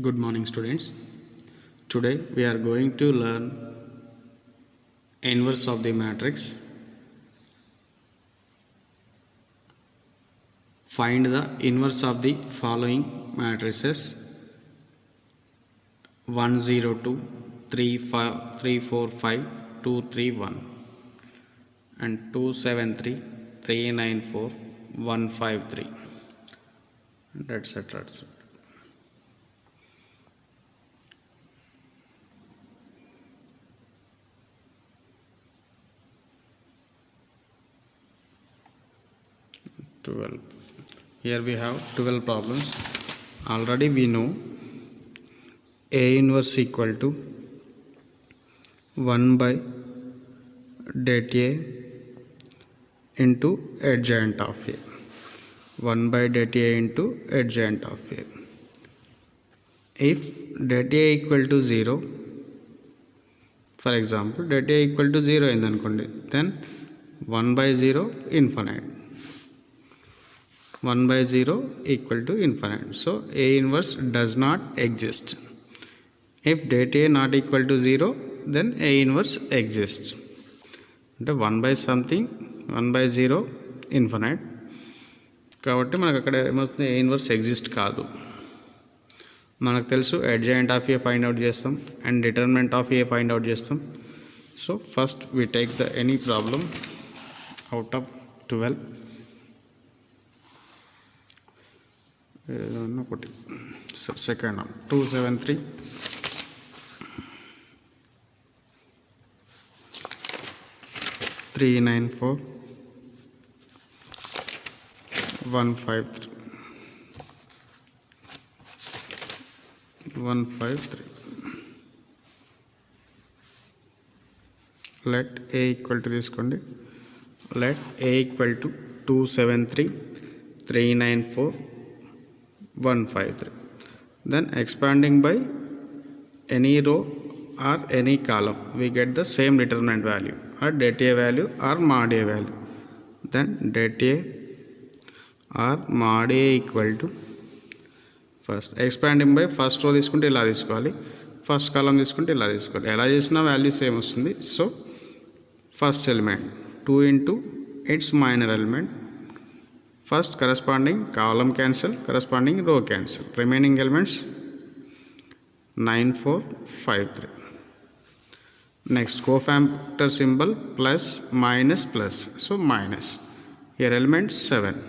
Good morning, students. Today we are going to learn inverse of the matrix. Find the inverse of the following matrices: 1 0 2 3 5 3 4 5 2 3 1 and 2 7 3 3 9 4 1 5 3 and etc. etc. Here we have 12 problems. Already we know A inverse equal to 1 by det A into adjoint of A. 1 by det A into adjoint of A. If det A equal to 0, for example, det A equal to 0 then 1 by 0 infinite. 1 by 0 equal to infinite. So A inverse does not exist. If det A not equal to 0, then A inverse exists. 1 by something, 1 by 0 infinite. కాబట్టి మనకు అక్కడ ఏమవుతుంది, A inverse exist కాదు. మనకు తెలుసు adjoint of A find out చేస్తాం and determinant of A find out చేస్తాం. So first we take the any problem out of 12. So second one 273 394 153 153. Let A equal to this kondi. Let A equal to 273 394 153. Then expanding by any row or any column, we get the same determinant value or det A value or mod A value. Then det A or mod A equal to, first expanding by first row తీసుకుంటే ఇలా తీసుకోవాలి, first కాలం తీసుకుంటే ఇలా తీసుకోవాలి. ఎలా చేసినా value same వస్తుంది. So first element 2 into its minor element. First corresponding column cancel, corresponding row cancel. Remaining elements 9 4 5 3. Next cofactor symbol plus minus plus. So minus. Here element 7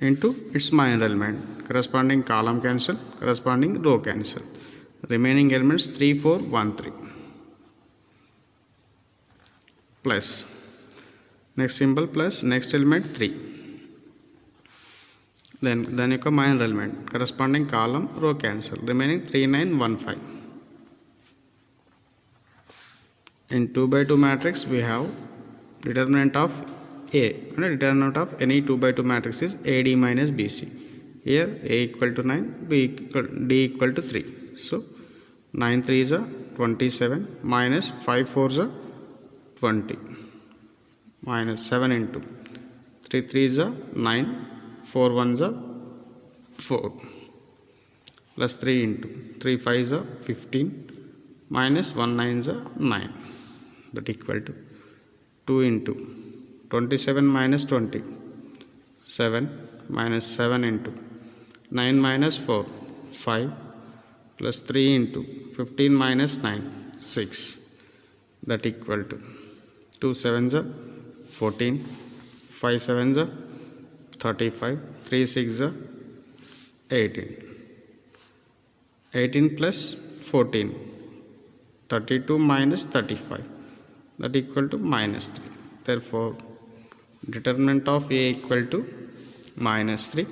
into its minor element. Corresponding column cancel, corresponding row cancel. Remaining elements 3 4 1 3. Plus. Next symbol plus, next element 3. Then యొక్క minor element, corresponding column, row cancel. Remaining 3 9 1 5. In 2 by 2 matrix we have determinant of A, and determinant of any 2 by 2 matrix is AD minus BC. Here A equal to 9, D equal to 3. So 9 3 is a 27 minus 5 4 is a 20 minus 7 into 3 3 is a 9 4 1 is a 4 plus 3 into 3 5 is a 15 minus 1 9 is a 9, that equal to 2 into 27 minus 20 7 minus 7 into 9 minus 4 5 plus 3 into 15 minus 9 6, that equal to 2 7s are 14 5 7s are 35 3 6 are 18 18 plus 14 32 minus 35, that equal to minus 3. Therefore determinant of A equal to minus 3.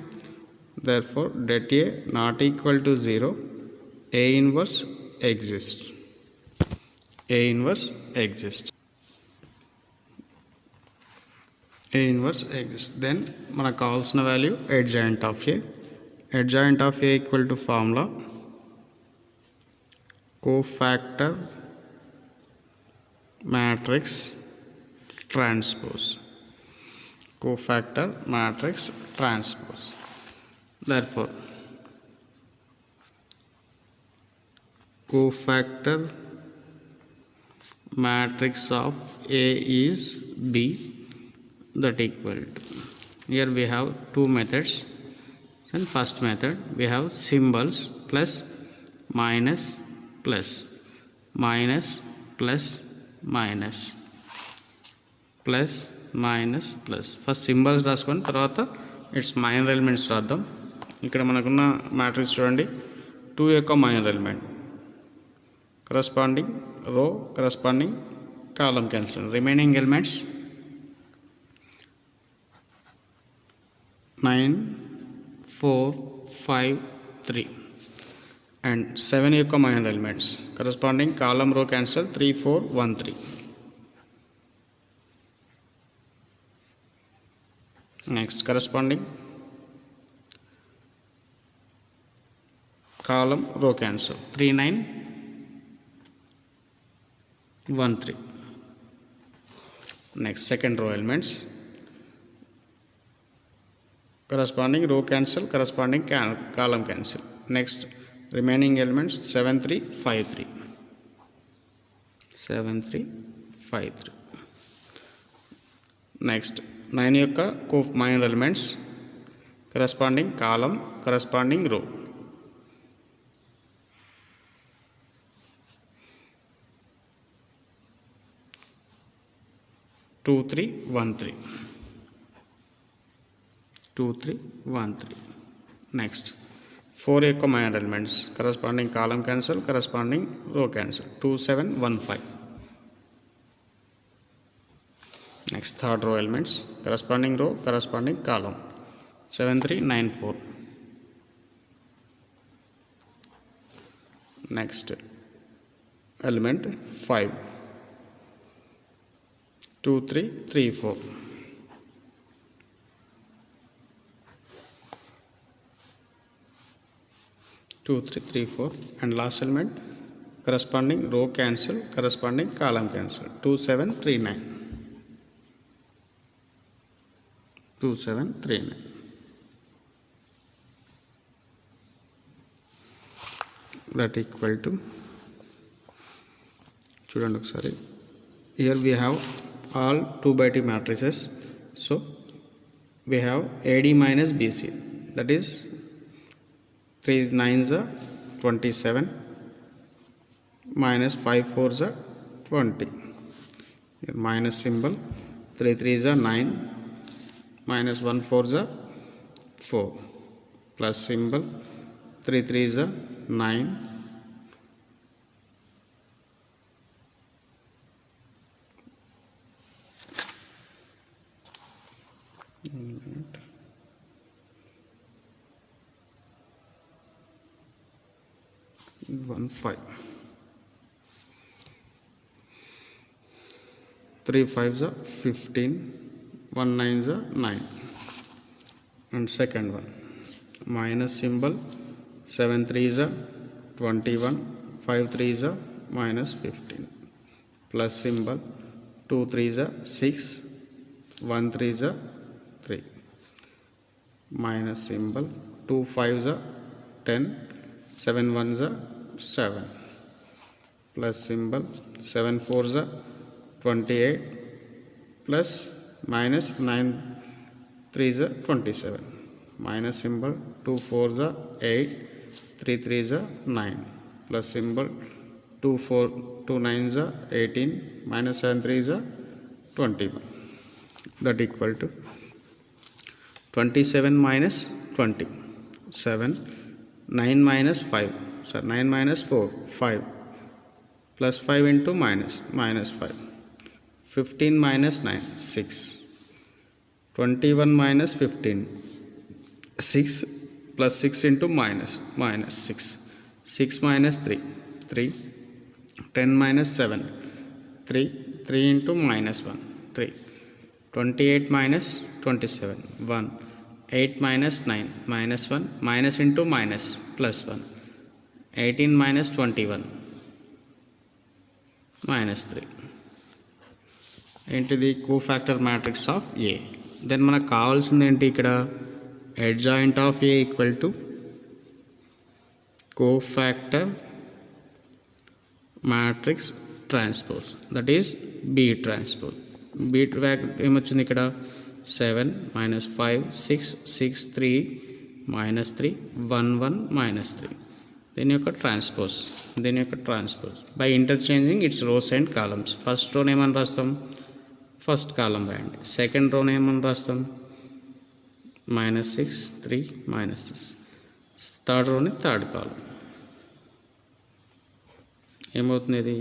Therefore det A not equal to 0. A inverse exists. A inverse exists. A inverse exists. Then మనకు కావాల్సిన value adjoint of A. Adjoint of A equal to formula cofactor matrix transpose. Cofactor matrix transpose. Therefore cofactor matrix of A is B, that equal to, here we have two methods. And first method we have symbols plus minus plus minus plus minus plus minus plus. First symbols రాసుకొని తర్వాత it's minor elements రాద్దాం. ఇక్కడ మనకున్న matrix చూడండి, 2 యొక్క minor element, corresponding రో, corresponding column cancel. Remaining elements 9 4 5 3 and 7 యొక్క minor elements, corresponding కాలం రో క్యాన్సిల్ 3 4 1 3. నెక్స్ట్ కరస్పాండింగ్ కాలం రో cancel 3 9 1 3. Next second row elements, corresponding row cancel, corresponding column cancel. Next remaining elements 7 3 5 3, 7 3 5 3. Next 9 యొక్క minor elements, corresponding column, corresponding row. Two 3 1 3, 2 3 1 3. Next 4 యొక్క minor elements, corresponding కాలం cancel, corresponding రో cancel 2 7 1 5. Next third row elements, corresponding రో, corresponding column 7 3 9 4. Next element 5 2 3 3 4. 2 3 3 4. And last element corresponding row cancel, corresponding column cancel 2 7 3 9, 2 7 3 9. That equal to, చూడండి ఒకసారి, here we have all 2 by 2 matrices. So we have AD minus BC, that is 3 9s are 27 minus 5 4s are 20. Here minus symbol, 3 3s are 9 minus 1 4s are 4, plus symbol 3 3s are 9 1 5, 3 5s are 15, 1 9s are 9. And second one minus symbol, 7 3s are 21, 5 3s are minus 15, plus symbol 2 3s are 6, 1 3s are 3, minus symbol 2 5s are 10, 7 1s are 7, plus symbol 7 4s are 28, plus minus 9 3s are 27, minus symbol 2 4s are 8, 3 3s are 9, plus symbol 2 9s are 18, minus 7 3s are 21. That equal to 27 minus 20, 7, 9 minus 5, so 9 minus 4 5, plus 5 into minus 5, 15 minus 9 6, 21 minus 15 6, plus 6 into minus 6, 6 minus 3 3, 10 minus 7 3, 3 into minus 1 3, 28 minus 27 1, 8 minus 9 minus 1, minus into minus plus 1, 18 minus 21 minus 3. Into the cofactor matrix of A. Then మనకు కావాల్సింది ఏంటి ఇక్కడ, adjoint of A equal to cofactor matrix transpose, that is B transpose. B ఏమొచ్చింది ఇక్కడ 7 minus 5 6 6 3 minus 3 1 1 minus 3. దీని యొక్క transpose by interchanging its rows and columns. First రోని ఏమని రాస్తాం, ఫస్ట్ కాలం రాయండి. సెకండ్ రోని ఏమని రాస్తాం, -6 3 -6. థర్డ్ రోని థర్డ్ కాలం. ఏమవుతుంది, ఇది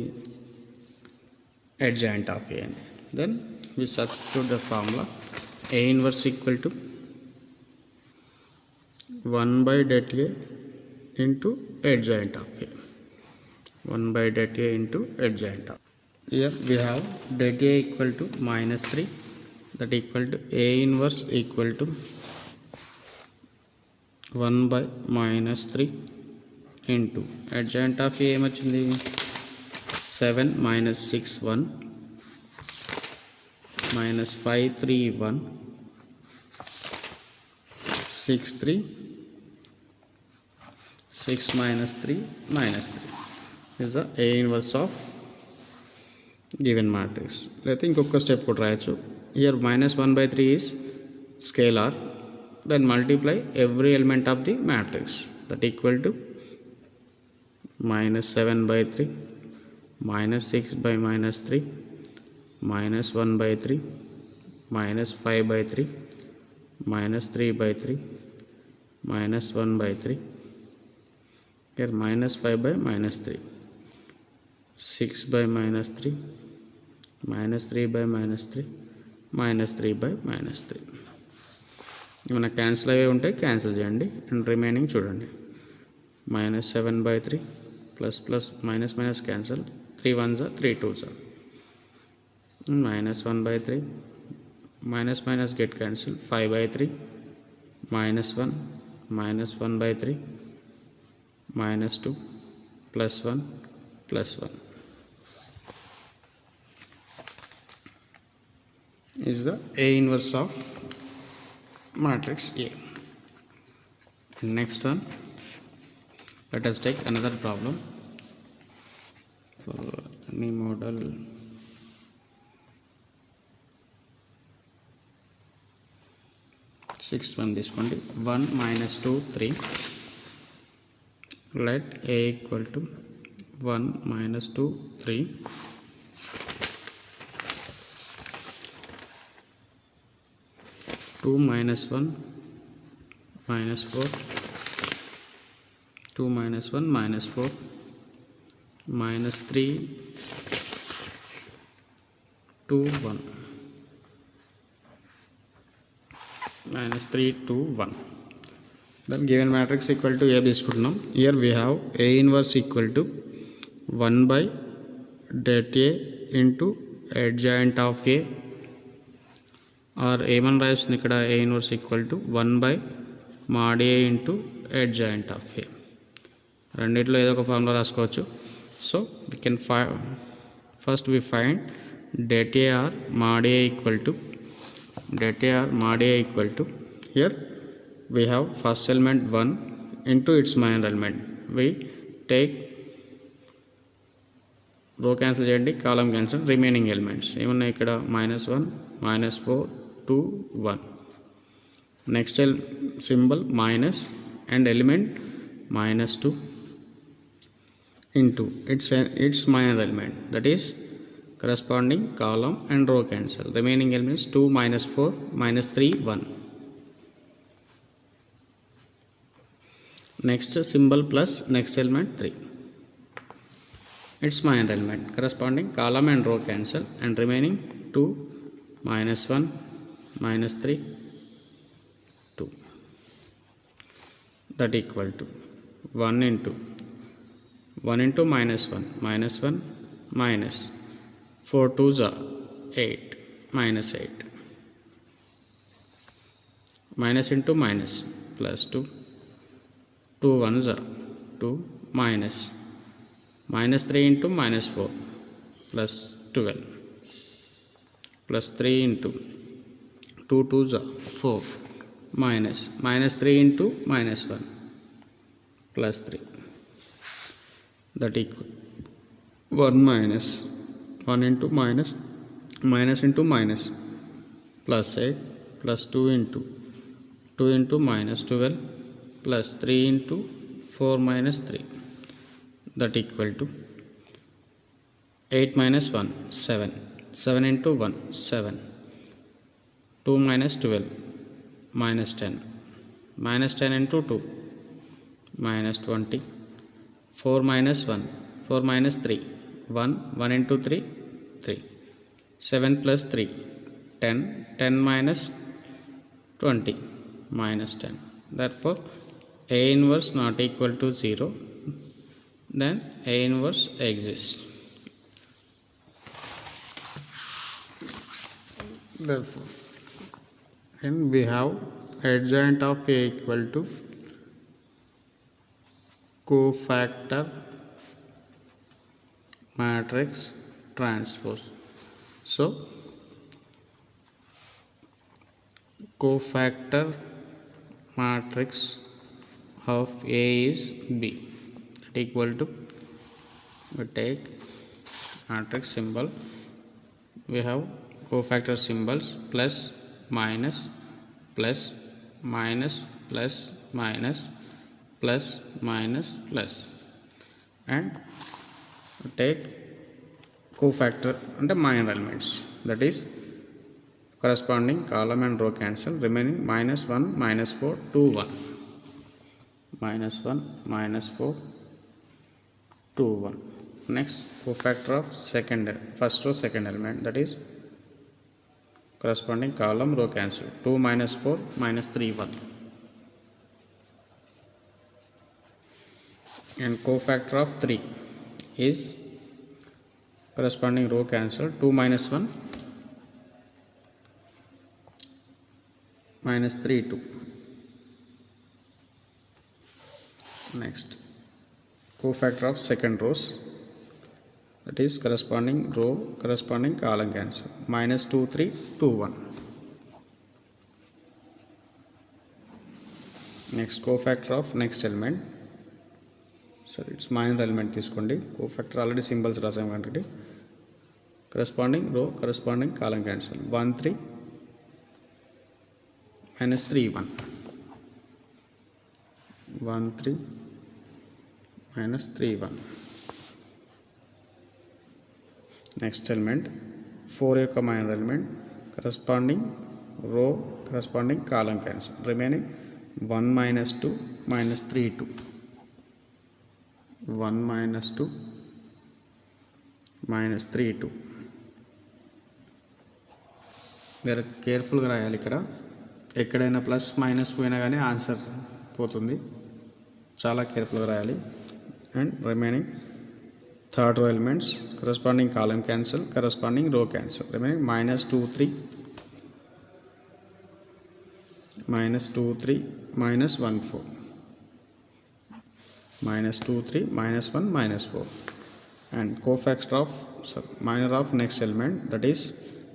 adjoint of A. Then we substitute the formula A inverse equal to 1 by det A into adjoint of A. 1 by det A into adjoint of. Here we have det A equal to -3, that equal to A inverse equal to 1 by -3 into adjoint of A ఏమొచ్చింది 7 minus 6 1 minus 5 3 1 6 3 6 minus 3 minus 3 is the A inverse of given matrix. I think ఇంకొక step కూడా రాయొచ్చు. Here -1/3 is scalar, then multiply every element of the matrix, that equal to -7/3 -6 by -3 -1/3 -5/3 -3/3 -1/3. Here -5 by -3 6 by -3 -3 by -3 -3 by -3. ఏమైనా cancel అయ్యే ఉంటే cancel చేయండి and remaining చూడండి. -7/3 plus plus minus minus cancel, 3 1s 3 2s, -1/3 minus minus get cancelled, 5/3 -1 -1/3 -2 +1 +1 is the A inverse of matrix A. Next one, let us take another problem for any model. Sixth one, this one, 1 -2 3. Let A equal to 1 -2 3 2 -1 -4 2 -1 -4 -3 2 1 -3 2 1. Then given matrix equal to A తీసుకుంటున్నాం. Here we have A inverse equal to 1 by det A into adjoint of A, or ఏమని రాస్తుంది ఇక్కడ A inverse equal to 1 by mod A into adjoint of A. రెండిట్లో ఏదో ఒక formula రాసుకోవచ్చు. So we can first we find det A or mod A equal to det A or mod A equal to, here we have first element 1 into its minor element. We take row cancel చేయండి, కాలం cancel, remaining elements ఏమున్నాయి ఇక్కడ -1 -4 2 1. next symbol minus and element -2 into its minor element, that is corresponding column and row cancel, remaining elements 2 -4 -3 1. next symbol plus next element 3, its minor element, corresponding column and row cancel, and remaining 2 -1 -3 2, that equal to 1 into -1 -1 minus 4 2s are 8 -8 minus into minus plus 2 2 1s are 2 minus -3 into -4 plus 12 plus 3 into 2 2s are 4 minus -3 into -1 plus 3, that equal 1 minus 1 into minus minus into minus plus 8 plus 2 into minus 12 plus 3 into 4 minus 3 that equal to 8 minus 1 7 7 into 1 7 2 minus 12 minus 10 minus 10 into 2 minus 20 4 minus 1 4 minus 3 1 1 into 3 3 7 plus 3 10 10 minus 20 minus 10. Therefore A inverse not equal to 0, then A inverse exists. Therefore and we have adjoint of A equal to cofactor matrix transpose. So cofactor matrix of A is B, that equal to, we take matrix symbol, we have cofactor symbols plus minus plus minus plus minus plus minus plus, and take cofactor and the minor elements, that is corresponding column and row cancel, remaining minus 1 minus 4 2 1 minus 1 minus 4 2 1. Next cofactor of first row second element, that is corresponding column row cancel, 2 minus 4 minus 3 1, and cofactor of 3 is corresponding row cancel, 2 minus 1 minus 3 2. Next cofactor of second rows, that is corresponding row corresponding column cancel, minus 2 3 2 1. Next cofactor of next element, so it's minor element తీసుకోండి, cofactor already symbols రాసాం కాబట్టి corresponding row corresponding column cancel, 1 3 minus 3 1 1 3 minus 3 1. Next element 4 యొక్క minor element, corresponding row corresponding column cancel, remaining 1 minus 2 minus 3 2 1 minus 2 minus 3 2. మీరు కేర్ఫుల్గా రాయాలి, ఇక్కడ ఎక్కడైనా plus minus పోయినా కానీ ఆన్సర్ పోతుంది, చాలా కేర్ఫుల్గా రాయాలి. And remaining third row elements corresponding column cancel, corresponding రో cancel, remaining minus 2 3 minus 2 3 minus 1 4 minus 2 3 minus 1 minus 4, and cofactor of minor of next element, that is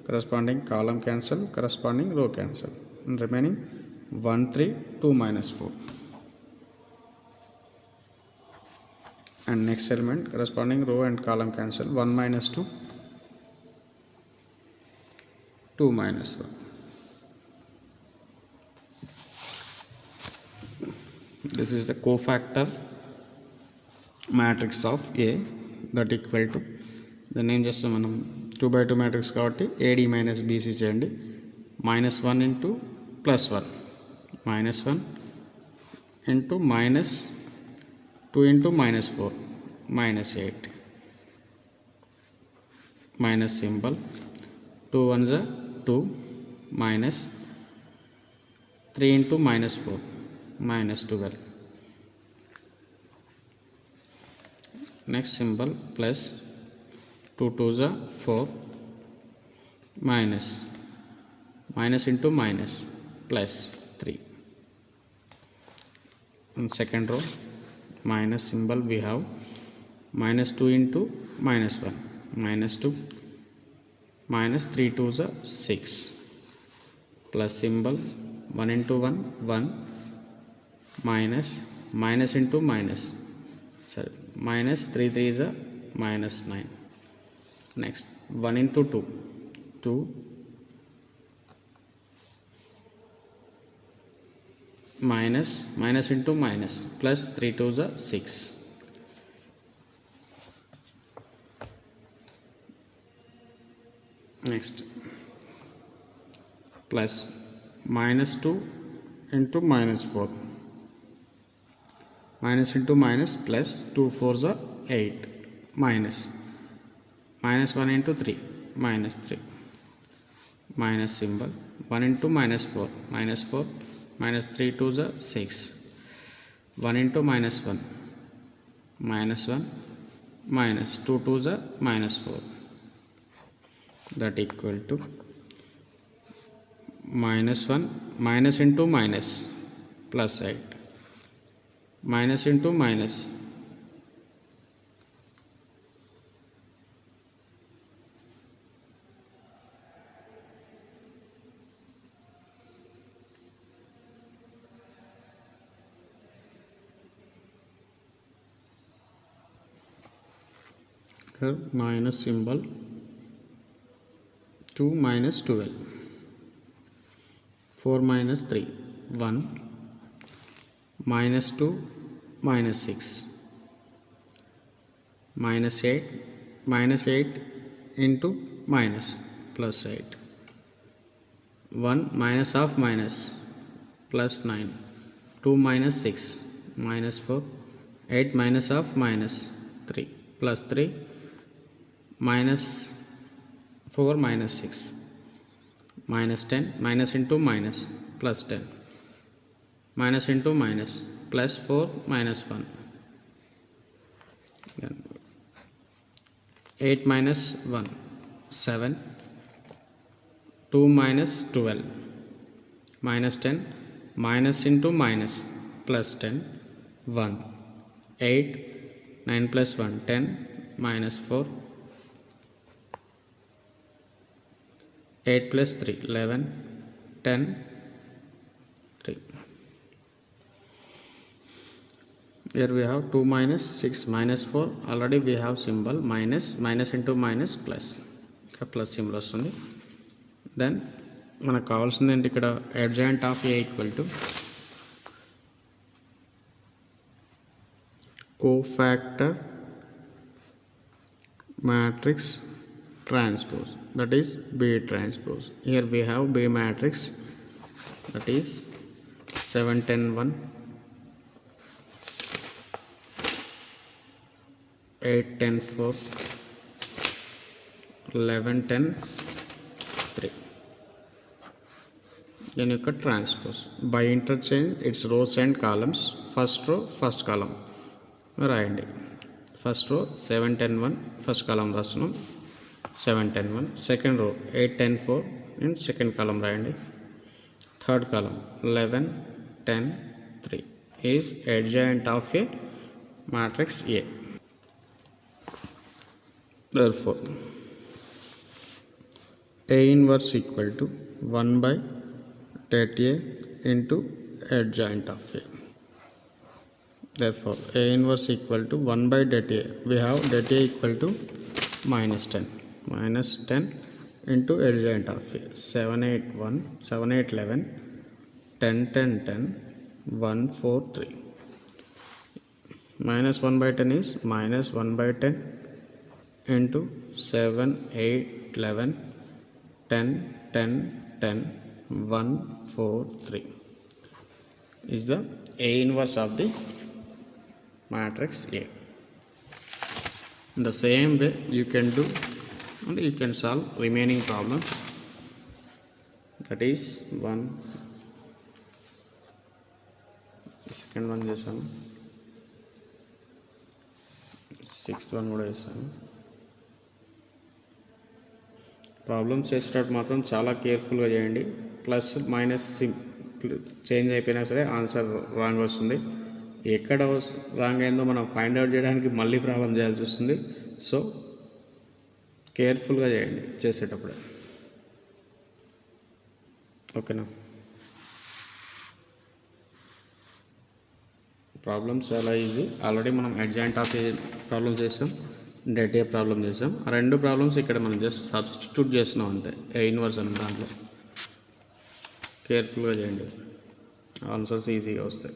corresponding column cancel corresponding row cancel, and remaining 1 3 2 minus 4, and next element corresponding row and column cancel, 1 minus 2 2 minus 1. This is the cofactor matrix of A, that equal to, దాన్ని ఏం చేస్తాం మనం 2x2 matrix కాబట్టి AD minus BC చేయండి, minus 1 into plus 1 minus 1 into minus 2 into minus 4 minus 8 minus symbol, 2 1s are 2 minus 3 into minus 4 minus 12. Next symbol plus 2 2s are 4 minus minus into minus plus 3. In second row minus symbol we have minus 2 into minus 1 minus 2 minus 3 2s are 6 plus symbol 1 into 1 1 minus minus into minus, sorry, minus 3 3s are minus 9. Next 1 into 2, 2 minus into minus plus 3 2s are 6. Next plus minus 2 into minus 4, minus into minus plus 2 4s are 8, minus 1 into 3 minus 3, minus symbol 1 into minus 4 minus 3 2s are 6, 1 into minus 1 minus 1 minus 2 2s are minus 4, that equal to minus 1 minus into minus plus 8, minus into minus here minus symbol 2 minus 12, 4 minus 3 1, minus 2 minus 6, minus 8 into minus plus 8, 1 minus of minus plus 9, 2 minus 6 minus 4, 8 minus of minus 3 plus 3 minus 4 minus 6, minus 10, minus into minus plus 10, minus into minus plus 4 minus 1, then 8 minus 1 7, 2 minus 12, minus 10, minus into minus plus 10 1, 8, 9 plus 1 10, minus 4, 8 plus 3 11, 10 3. Here we have 2 minus 6 minus 4, already we have symbol minus into minus plus, ఇక్కడ plus symbol వస్తుంది. Then మనకు కావాల్సింది ఏంటి, ఇక్కడ adjoint of A equal to cofactor matrix transpose, that is B transpose. Here we have B matrix, that is 7 10 1, 8 10 4, 11 10 3. Then you cut transpose by interchange its rows and columns. First row first column రాయండి. First row 7 10 1 first కాలం రాస్తున్నాం, 7 10 1. Second row 8 10 4 and second column రాయండి. Third column 11 10 3 is adjoint of a matrix A. Therefore A inverse equal to 1 by det A into adjoint of A. Therefore A inverse equal to 1 by det A. We have det A equal to minus 10 into adjoint of A. 7 8 1, 7 8 11, 10 10 10, 1 4 3. Minus 1 by 10 is minus 1 by 10 into 7 8 11, 10 10 10, 1 4 3 is the A inverse of the matrix A. In the same way you can do and you can solve remaining problems. That is one second one చేసాను, sixth one కూడా చేసాను. Problems చేసేటప్పుడు మాత్రం చాలా కేర్ఫుల్గా చేయండి. Plus minus change అయిపోయినా సరే ఆన్సర్ రాంగ్ వస్తుంది. ఎక్కడ రాంగ్ అయిందో మనం ఫైండ్ అవుట్ చేయడానికి మళ్ళీ ప్రాబ్లం చేయాల్సి వస్తుంది. సో కేర్ఫుల్గా చేయండి చేసేటప్పుడు, ఓకేనా. ప్రాబ్లమ్స్ చాలా ఈజీ. ఆల్రెడీ మనం అడ్జాయింట్ ఆఫ్ ప్రాబ్లమ్ చేసాం. డెట్ ఏ ప్రాబ్లం చేసాం. ఆ రెండు ప్రాబ్లమ్స్ ఇక్కడ మనం జస్ట్ సబ్స్టిట్యూట్ చేస్తున్నాం అంతే. ఏ ఇన్వర్స్ అన్న దాంట్లో కేర్ఫుల్గా చేయండి, ఆన్సర్స్ ఈజీగా వస్తాయి.